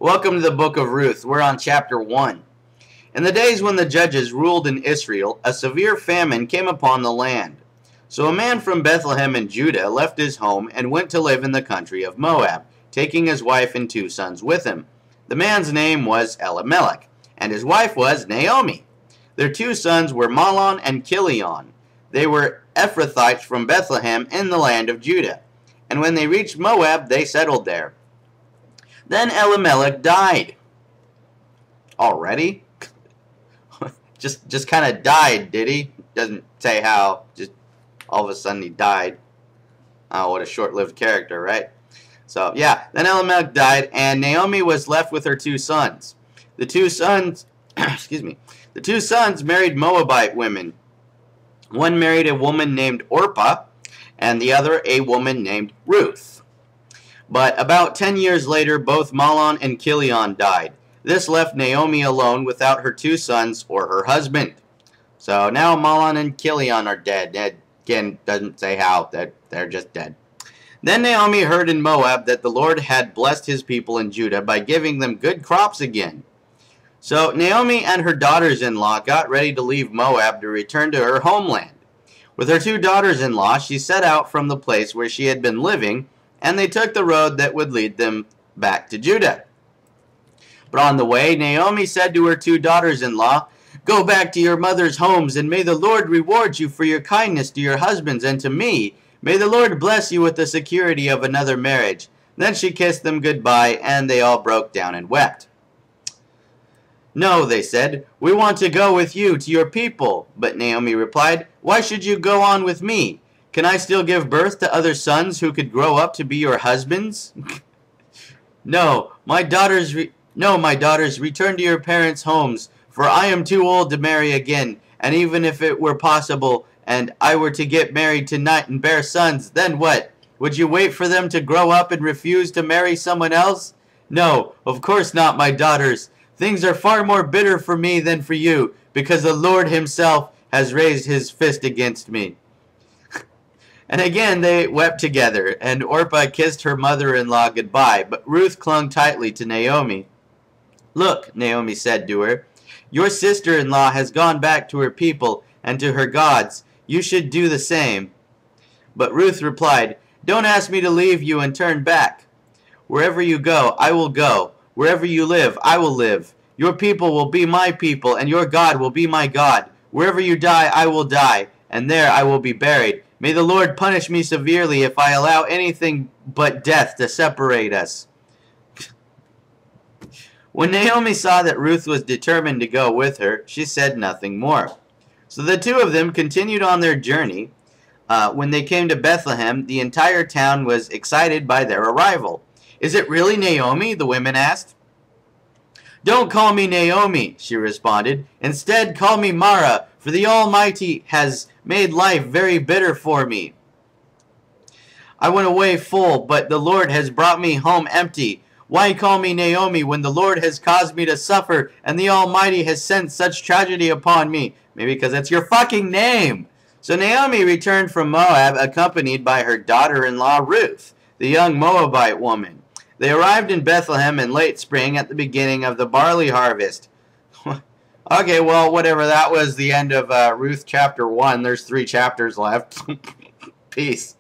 Welcome to the book of Ruth. We're on chapter 1. In the days when the judges ruled in Israel, a severe famine came upon the land. So a man from Bethlehem in Judah left his home and went to live in the country of Moab, taking his wife and 2 sons with him. The man's name was Elimelech, and his wife was Naomi. Their 2 sons were Mahlon and Chilion. They were Ephrathites from Bethlehem in the land of Judah. And when they reached Moab, they settled there. Then Elimelech died. Already? just kind of died, did he? Doesn't say how. Just all of a sudden he died. Oh, what a short-lived character, right? So, yeah. Then Elimelech died, and Naomi was left with her 2 sons. The 2 sons, excuse me, the 2 sons married Moabite women. One married a woman named Orpah, and the other a woman named Ruth. But about 10 years later, both Mahlon and Chilion died. This left Naomi alone without her 2 sons or her husband. So now Mahlon and Chilion are dead. That again doesn't say how, that they're just dead. Then Naomi heard in Moab that the Lord had blessed his people in Judah by giving them good crops again. So Naomi and her daughters-in-law got ready to leave Moab to return to her homeland. With her 2 daughters-in-law, she set out from the place where she had been living, and they took the road that would lead them back to Judah. But on the way, Naomi said to her 2 daughters-in-law, "Go back to your mother's homes, and may the Lord reward you for your kindness to your husbands and to me. May the Lord bless you with the security of another marriage." Then she kissed them goodbye, and they all broke down and wept. "No," they said, "we want to go with you to your people." But Naomi replied, "Why should you go on with me? Can I still give birth to other sons who could grow up to be your husbands?" No, my daughters, return to your parents' homes, for I am too old to marry again, and even if it were possible, and I were to get married tonight and bear sons, then what? Would you wait for them to grow up and refuse to marry someone else? No, of course not, my daughters. Things are far more bitter for me than for you, because the Lord himself has raised his fist against me. And again they wept together, and Orpah kissed her mother-in-law goodbye, but Ruth clung tightly to Naomi. "Look," Naomi said to her, "your sister-in-law has gone back to her people and to her gods. You should do the same." But Ruth replied, "Don't ask me to leave you and turn back. Wherever you go, I will go. Wherever you live, I will live. Your people will be my people, and your God will be my God. Wherever you die, I will die, and there I will be buried. May the Lord punish me severely if I allow anything but death to separate us." When Naomi saw that Ruth was determined to go with her, she said nothing more. So the 2 of them continued on their journey. When they came to Bethlehem, the entire town was excited by their arrival. "Is it really Naomi?" the women asked. "Don't call me Naomi," she responded. "Instead, call me Mara, for the Almighty has made life very bitter for me. I went away full, but the Lord has brought me home empty. Why call me Naomi when the Lord has caused me to suffer and the Almighty has sent such tragedy upon me?" Maybe because that's your fucking name. So Naomi returned from Moab accompanied by her daughter-in-law Ruth, the young Moabite woman. They arrived in Bethlehem in late spring at the beginning of the barley harvest. Okay, well, whatever. That was the end of Ruth chapter 1. There's 3 chapters left. Peace.